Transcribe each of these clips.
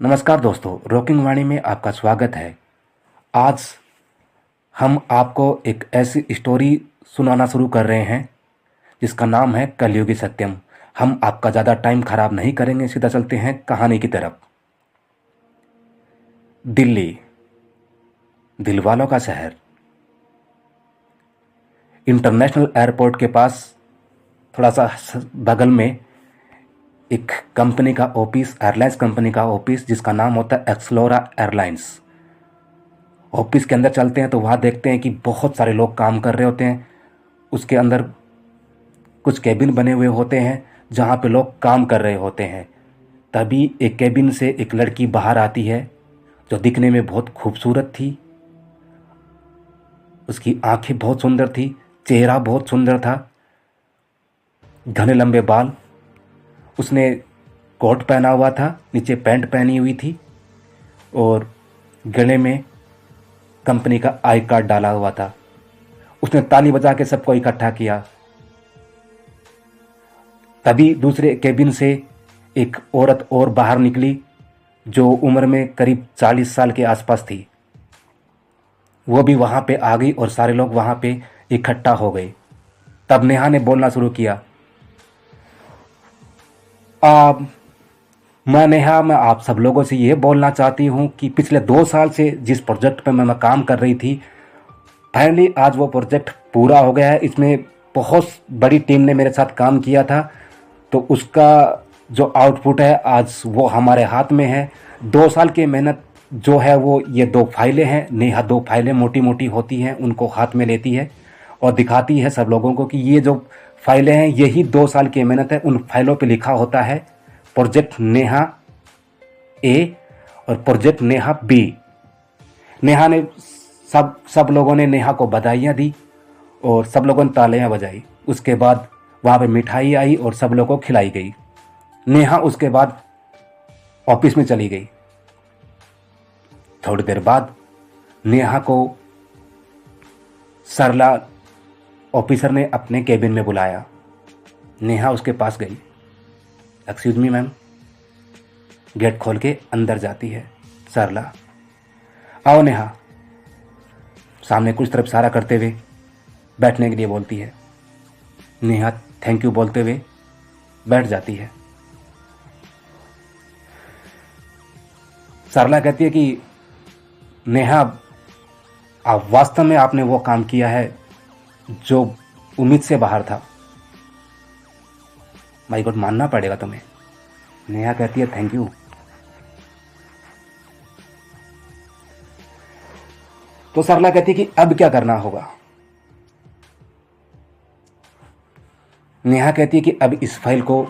नमस्कार दोस्तों, रॉकिंग वाणी में आपका स्वागत है। आज हम आपको एक ऐसी स्टोरी सुनाना शुरू कर रहे हैं जिसका नाम है कलयुगी सत्यम। हम आपका ज़्यादा टाइम खराब नहीं करेंगे, सीधा चलते हैं कहानी की तरफ। दिल्ली, दिलवालों का शहर। इंटरनेशनल एयरपोर्ट के पास थोड़ा सा बगल में एक कंपनी का ऑफिस, एयरलाइंस कंपनी का ऑफिस, जिसका नाम होता है एक्सलोरा एयरलाइंस। ऑफिस के अंदर चलते हैं तो वहाँ देखते हैं कि बहुत सारे लोग काम कर रहे होते हैं। उसके अंदर कुछ केबिन बने हुए होते हैं जहाँ पे लोग काम कर रहे होते हैं। तभी एक केबिन से एक लड़की बाहर आती है जो दिखने में बहुत खूबसूरत थी। उसकी आंखें बहुत सुंदर थी, चेहरा बहुत सुंदर था, घने लंबे बाल। उसने कोट पहना हुआ था, नीचे पैंट पहनी हुई थी और गले में कंपनी का आई कार्ड डाला हुआ था। उसने ताली बजा के सबको इकट्ठा किया। तभी दूसरे केबिन से एक औरत और बाहर निकली जो उम्र में करीब 40 साल के आसपास थी। वो भी वहाँ पे आ गई और सारे लोग वहाँ पे इकट्ठा हो गए। तब नेहा ने बोलना शुरू किया, मैं आप सब लोगों से ये बोलना चाहती हूँ कि पिछले 2 साल से जिस प्रोजेक्ट पे मैं काम कर रही थी, फाइनली आज वो प्रोजेक्ट पूरा हो गया है। इसमें बहुत बड़ी टीम ने मेरे साथ काम किया था, तो उसका जो आउटपुट है आज वो हमारे हाथ में है। 2 साल की मेहनत जो है वो ये 2 फाइलें हैं। नेहा 2 फाइलें मोटी मोटी होती हैं, उनको हाथ में लेती है और दिखाती है सब लोगों को कि ये जो फाइलें हैं यही 2 साल की मेहनत है। उन फाइलों पे लिखा होता है प्रोजेक्ट नेहा ए और प्रोजेक्ट नेहा बी। नेहा ने सब लोगों ने नेहा को बधाइयाँ दी और सब लोगों ने तालियां बजाई। उसके बाद वहाँ पे मिठाई आई और सब लोगों को खिलाई गई। नेहा उसके बाद ऑफिस में चली गई। थोड़ी देर बाद नेहा को सरला ऑफिसर ने अपने केबिन में बुलाया। नेहा उसके पास गई। Excuse me ma'am. गेट खोल के अंदर जाती है सरला। आओ नेहा। सामने कुछ तरफ इशारा करते हुए बैठने के लिए बोलती है। नेहा थैंक यू बोलते हुए बैठ जाती है। सरला कहती है कि नेहा, आप वास्तव में आपने वो काम किया है जो उम्मीद से बाहर था। माय गॉड, मानना पड़ेगा तुम्हें। नेहा कहती है थैंक यू। तो सरला कहती है कि अब क्या करना होगा। नेहा कहती है कि अब इस फाइल को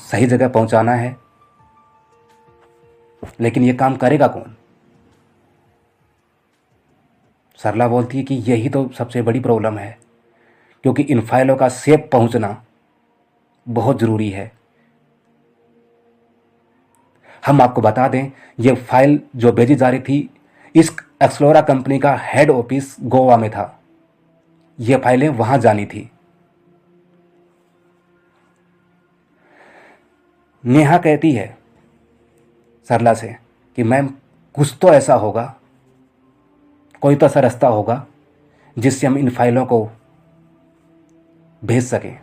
सही जगह पहुंचाना है, लेकिन यह काम करेगा कौन। सरला बोलती है कि यही तो सबसे बड़ी प्रॉब्लम है, क्योंकि इन फाइलों का सेफ पहुंचना बहुत ज़रूरी है। हम आपको बता दें, यह फाइल जो भेजी जा रही थी, इस एक्सलोरा कंपनी का हेड ऑफिस गोवा में था। यह फाइलें वहां जानी थी। नेहा कहती है सरला से कि मैम, कुछ तो ऐसा होगा, कोई तो ऐसा रास्ता होगा जिससे हम इन फाइलों को भेज सकें।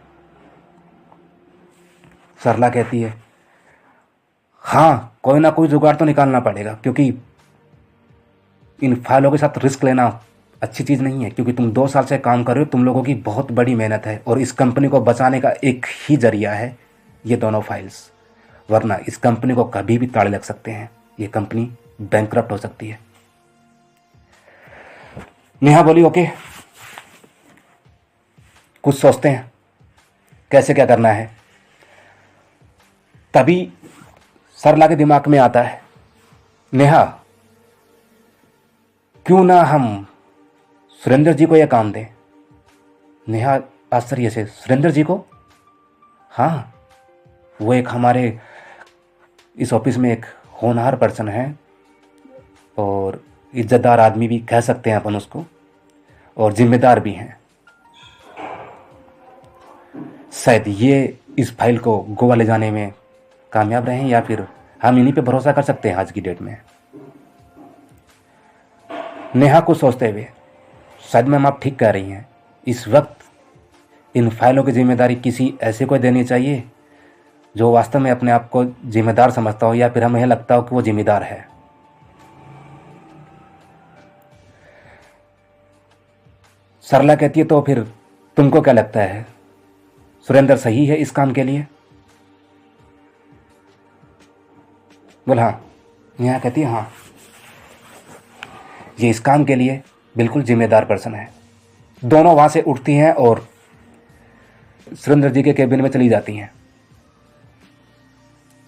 सरला कहती है हाँ, कोई ना कोई जुगाड़ तो निकालना पड़ेगा, क्योंकि इन फाइलों के साथ रिस्क लेना अच्छी चीज़ नहीं है। क्योंकि तुम 2 साल से काम कर रहे हो, तुम लोगों की बहुत बड़ी मेहनत है और इस कंपनी को बचाने का एक ही जरिया है ये दोनों फाइल्स, वरना इस कंपनी को कभी भी ताले लग सकते हैं। ये कंपनी बैंकरप्ट हो सकती है। नेहा बोली ओके, कुछ सोचते हैं कैसे क्या करना है। तभी सरला के दिमाग में आता है, नेहा, क्यों ना हम सुरेंद्र जी को यह काम दें। नेहा आश्चर्य से, सुरेंद्र जी को? हाँ, वो एक हमारे इस ऑफिस में एक होनहार पर्सन है और इज्जतदार आदमी भी कह सकते हैं अपन उसको, और जिम्मेदार भी हैं। शायद ये इस फाइल को गोवा ले जाने में कामयाब रहें या फिर हम इन्हीं पे भरोसा कर सकते हैं आज की डेट में। नेहा को सोचते हुए, शायद मैम आप ठीक कह रही हैं, इस वक्त इन फाइलों की जिम्मेदारी किसी ऐसे को देनी चाहिए जो वास्तव में अपने आप को जिम्मेदार समझता हो, या फिर हमें लगता हो कि वो जिम्मेदार है। सरला कहती है तो फिर तुमको क्या लगता है, सुरेंद्र सही है इस काम के लिए? बोल हाँ। नेहा कहती है हाँ, ये इस काम के लिए बिल्कुल जिम्मेदार पर्सन है। दोनों वहां से उठती हैं और सुरेंद्र जी के केबिन में चली जाती हैं।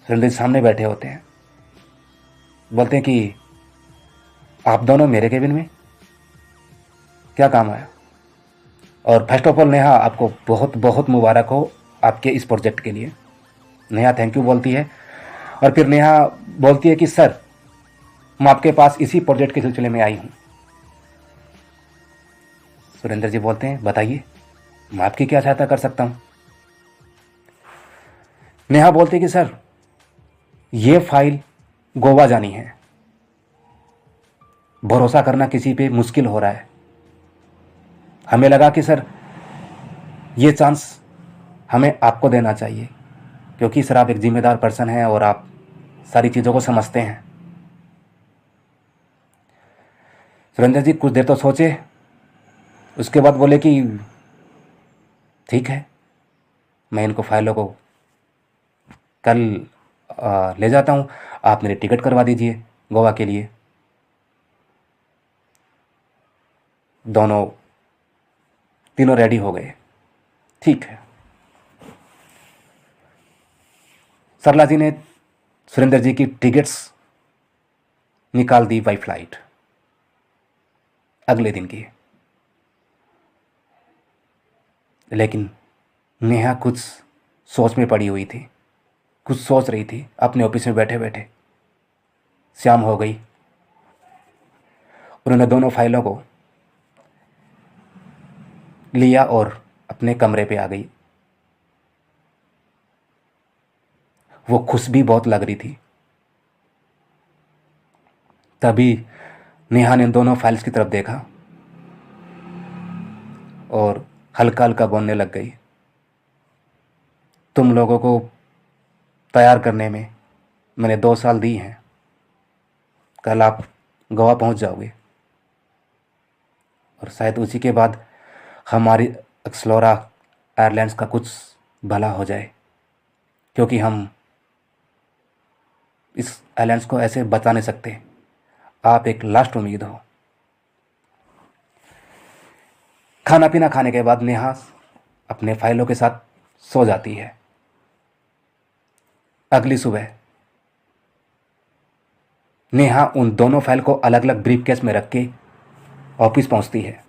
सुरेंद्र जी सामने बैठे होते हैं, बोलते हैं कि आप दोनों मेरे केबिन में क्या काम आया? और फर्स्ट ऑफ ऑल नेहा, आपको बहुत बहुत मुबारक हो आपके इस प्रोजेक्ट के लिए। नेहा थैंक यू बोलती है, और फिर नेहा बोलती है कि सर, मैं आपके पास इसी प्रोजेक्ट के सिलसिले में आई हूँ। सुरेंद्र जी बोलते हैं बताइए, मैं आपकी क्या सहायता कर सकता हूँ? नेहा बोलती है कि सर, ये फाइल गोवा जानी है, भरोसा करना किसी पे मुश्किल हो रहा है। हमें लगा कि सर ये चांस हमें आपको देना चाहिए, क्योंकि सर आप एक जिम्मेदार पर्सन हैं और आप सारी चीज़ों को समझते हैं। सुरेंद्र जी कुछ देर तो सोचे, उसके बाद बोले कि ठीक है, मैं इनको फाइलों को कल ले जाता हूँ, आप मेरी टिकट करवा दीजिए गोवा के लिए। तीनों रेडी हो गए। ठीक है। सरला जी ने सुरेंद्र जी की टिकट्स निकाल दी बाई फ्लाइट अगले दिन की। लेकिन नेहा कुछ सोच में पड़ी हुई थी, कुछ सोच रही थी अपने ऑफिस में बैठे बैठे। शाम हो गई, उन्होंने दोनों फाइलों को लिया और अपने कमरे पे आ गई। वो खुश भी बहुत लग रही थी। तभी नेहा ने दोनों फाइल्स की तरफ देखा और हल्का हल्का बोलने लग गई, तुम लोगों को तैयार करने में मैंने 2 साल दी हैं, कल आप गोवा पहुंच जाओगे और शायद उसी के बाद हमारी एक्सप्लोरा एयरलाइंस का कुछ भला हो जाए, क्योंकि हम इस एयरलाइंस को ऐसे बचा नहीं सकते। आप एक लास्ट उम्मीद हो। खाना पीना खाने के बाद नेहा अपने फाइलों के साथ सो जाती है। अगली सुबह नेहा उन दोनों फाइल को अलग अलग ब्रीफकेस में रख के ऑफिस पहुंचती है।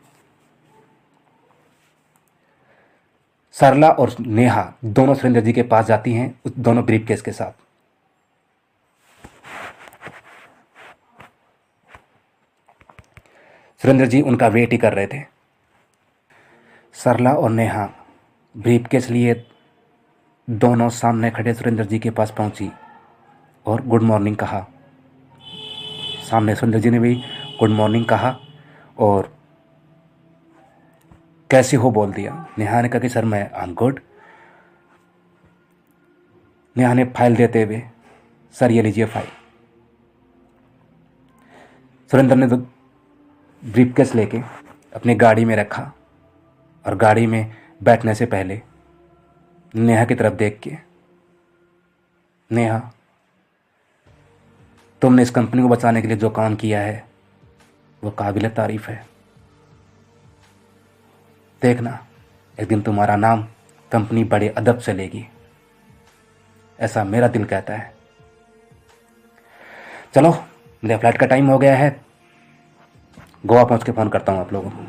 सरला और नेहा दोनों सुरेंद्र जी के पास जाती हैं उस दोनों ब्रीफकेस के साथ। सुरेंद्र जी उनका वेट ही कर रहे थे। सरला और नेहा ब्रीफकेस लिए दोनों सामने खड़े सुरेंद्र जी के पास पहुंची और गुड मॉर्निंग कहा। सामने सुरेंद्र जी ने भी गुड मॉर्निंग कहा और कैसे हो बोल दिया। नेहा ने कहा कि सर मैं आई एम गुड। नेहा ने फाइल देते हुए, सर ये लीजिए फाइल। सुरेंद्र ने ब्रीफकेस लेके अपनी गाड़ी में रखा और गाड़ी में बैठने से पहले नेहा की तरफ देख के, नेहा तुमने इस कंपनी को बचाने के लिए जो काम किया है वो काबिल तारीफ है। देखना एक दिन तुम्हारा नाम कंपनी बड़े अदब से लेगी, ऐसा मेरा दिल कहता है। चलो मेरे फ्लाइट का टाइम हो गया है, गोवा पहुंच के फ़ोन करता हूं आप लोगों को।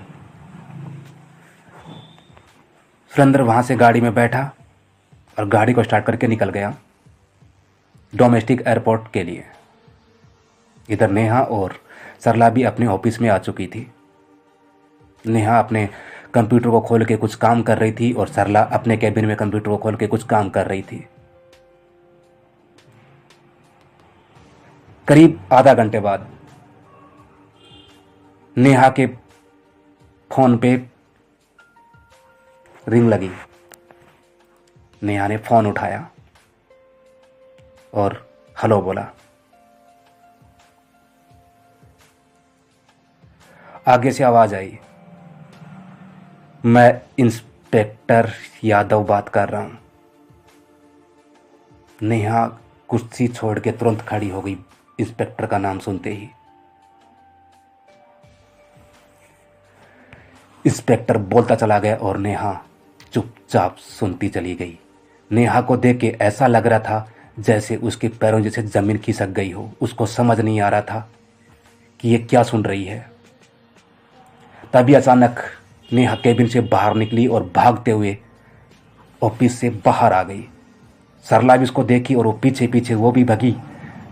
सुरेंद्र वहां से गाड़ी में बैठा और गाड़ी को स्टार्ट करके निकल गया डोमेस्टिक एयरपोर्ट के लिए। इधर नेहा और सरला भी अपने ऑफिस में आ चुकी थी। नेहा अपने कंप्यूटर को खोल के कुछ काम कर रही थी और सरला अपने कैबिन में कंप्यूटर को खोल के कुछ काम कर रही थी। करीब आधा घंटे बाद नेहा के फोन पे रिंग लगी। नेहा ने फोन उठाया और हेलो बोला। आगे से आवाज आई, मैं इंस्पेक्टर यादव बात कर रहा हूं। नेहा कुर्सी छोड़ के तुरंत खड़ी हो गई इंस्पेक्टर का नाम सुनते ही। इंस्पेक्टर बोलता चला गया और नेहा चुपचाप सुनती चली गई। नेहा को देख के ऐसा लग रहा था जैसे उसके पैरों जैसे जमीन खिसक गई हो। उसको समझ नहीं आ रहा था कि ये क्या सुन रही है। तभी अचानक नेहा केबिन से बाहर निकली और भागते हुए ऑफिस से बाहर आ गई। सरला भी उसको देखी और वो पीछे पीछे वो भी भागी।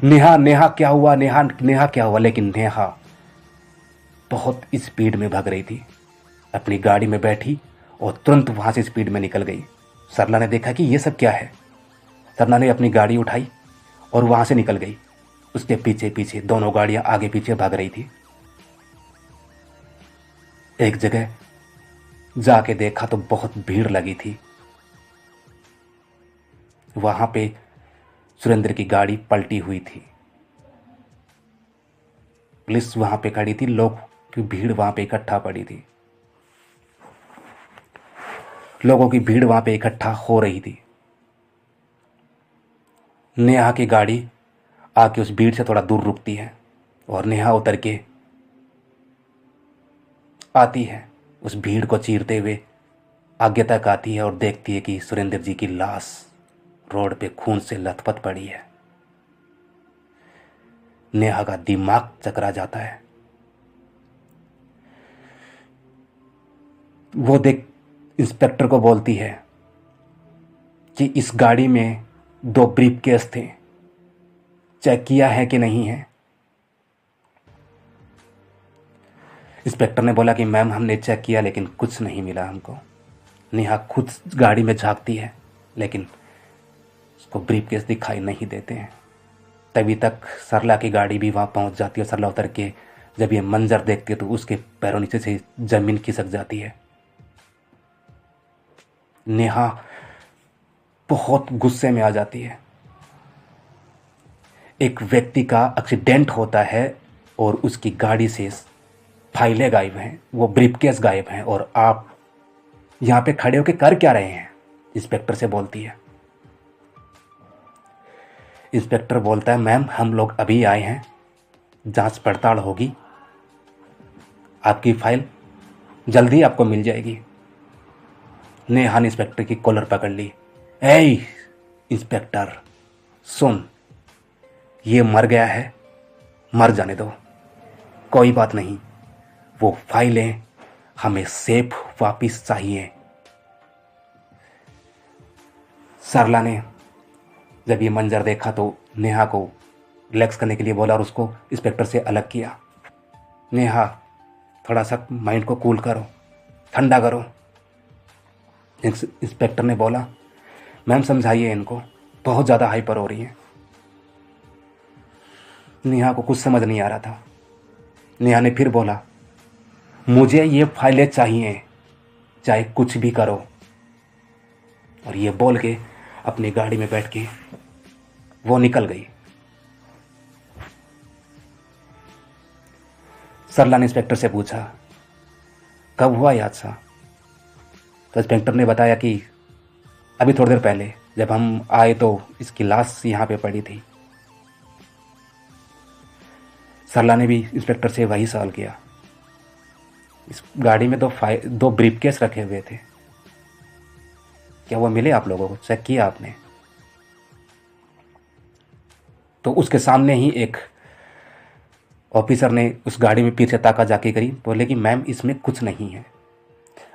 नेहा नेहा क्या हुआ, नेहा नेहा क्या हुआ। लेकिन नेहा बहुत स्पीड में भाग रही थी। अपनी गाड़ी में बैठी और तुरंत वहां से स्पीड में निकल गई। सरला ने देखा कि ये सब क्या है। सरला ने अपनी गाड़ी उठाई और वहां से निकल गई। उसके पीछे पीछे दोनों गाड़ियां आगे पीछे भाग रही थी। एक जगह जाके देखा तो बहुत भीड़ लगी थी। वहां पे सुरेंद्र की गाड़ी पलटी हुई थी। पुलिस वहां पे खड़ी थी। लोग की भीड़ वहां पे इकट्ठा पड़ी थी। लोगों की भीड़ वहां पे इकट्ठा हो रही थी। नेहा की गाड़ी आके उस भीड़ से थोड़ा दूर रुकती है और नेहा उतर के आती है। उस भीड़ को चीरते हुए आगे तक आती है और देखती है कि सुरेंद्र जी की लाश रोड पे खून से लथपथ पड़ी है। नेहा का दिमाग चकरा जाता है। वो देख इंस्पेक्टर को बोलती है कि इस गाड़ी में 2 ब्रीफकेस थे, चेक किया है कि नहीं है। इंस्पेक्टर ने बोला कि मैम हमने चेक किया लेकिन कुछ नहीं मिला हमको। नेहा खुद गाड़ी में झांकती है लेकिन उसको ब्रीफकेस दिखाई नहीं देते हैं। तभी तक सरला की गाड़ी भी वहाँ पहुँच जाती है। सरला उतर के जब ये मंजर देखती है तो उसके पैरों नीचे से जमीन खिसक जाती है। नेहा बहुत गुस्से में आ जाती है। एक व्यक्ति का एक्सीडेंट होता है और उसकी गाड़ी से फाइलें गायब हैं, वो ब्रीफकेस गायब हैं और आप यहाँ पे खड़े होकर कर क्या रहे हैं, इंस्पेक्टर से बोलती है। इंस्पेक्टर बोलता है मैम हम लोग अभी आए हैं, जांच पड़ताल होगी, आपकी फाइल जल्दी आपको मिल जाएगी। नेहा ने इंस्पेक्टर की कॉलर पकड़ ली। ए इंस्पेक्टर सुन, ये मर गया है, मर जाने दो, कोई बात नहीं। वो फाइलें हमें सेफ वापिस चाहिए। सरला ने जब ये मंजर देखा तो नेहा को रिलैक्स करने के लिए बोला और उसको इंस्पेक्टर से अलग किया। नेहा थोड़ा सा माइंड को कूल करो, ठंडा करो। इंस्पेक्टर ने बोला मैम समझाइए इनको, बहुत ज़्यादा हाइपर हो रही है। नेहा को कुछ समझ नहीं आ रहा था। नेहा ने फिर बोला मुझे ये फाइलें चाहिए, चाहे कुछ भी करो। और ये बोल के अपनी गाड़ी में बैठ के वो निकल गई। सरला ने इंस्पेक्टर से पूछा कब हुआ ये हादसा। तो इंस्पेक्टर ने बताया कि अभी थोड़ी देर पहले जब हम आए तो इसकी लाश यहाँ पे पड़ी थी। सरला ने भी इंस्पेक्टर से वही सवाल किया। इस गाड़ी में दो ब्रीफकेस रखे हुए थे, क्या वो मिले आप लोगों को, चेक किया आपने? तो उसके सामने ही एक ऑफिसर ने उस गाड़ी में पीछे ताका जाके करी, बोले कि मैम इसमें कुछ नहीं है,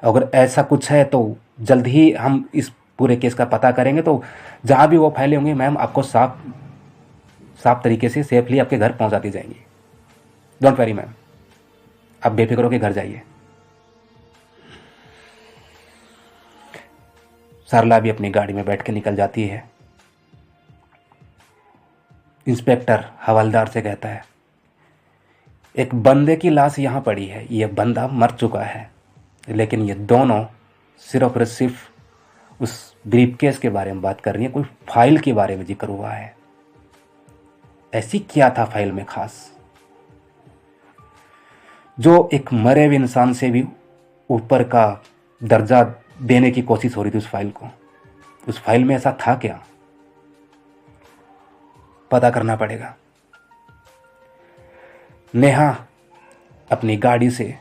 अगर ऐसा कुछ है तो जल्द ही हम इस पूरे केस का पता करेंगे, तो जहाँ भी वो फाइलें होंगी मैम आपको साफ तरीके से सेफली आपके घर पहुँचा दी जाएंगी। डोंट वरी मैम, आप बेफिक्र होकर घर जाइए। सरला भी अपनी गाड़ी में बैठ के निकल जाती है। इंस्पेक्टर हवलदार से कहता है, एक बंदे की लाश यहाँ पड़ी है, ये बंदा मर चुका है, लेकिन ये दोनों सिर्फ और सिर्फ उस ब्रीफकेस के बारे में बात कर रही है, कोई फाइल के बारे में जिक्र हुआ है। ऐसी क्या था फाइल में खास जो एक मरे हुए इंसान से भी ऊपर का दर्जा देने की कोशिश हो रही थी उस फाइल को? उस फाइल में ऐसा था क्या? पता करना पड़ेगा। नेहा अपनी गाड़ी से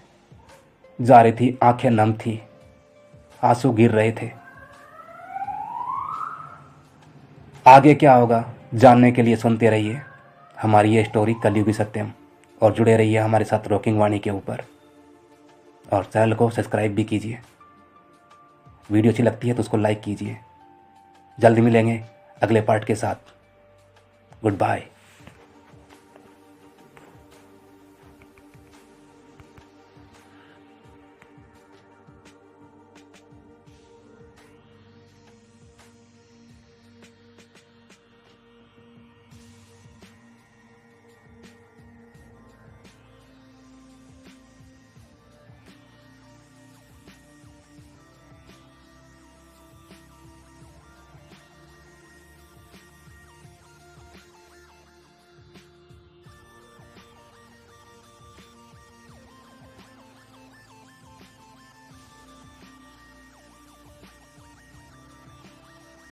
जा रही थी, आंखें नम थी, आंसू गिर रहे थे। आगे क्या होगा जानने के लिए सुनते रहिए हमारी ये स्टोरी कलयुगी सत्यम, और जुड़े रहिए हमारे साथ रॉकिंग वाणी के ऊपर, और चैनल को सब्सक्राइब भी कीजिए। वीडियो अच्छी लगती है तो उसको लाइक कीजिए। जल्दी मिलेंगे अगले पार्ट के साथ। Good bye.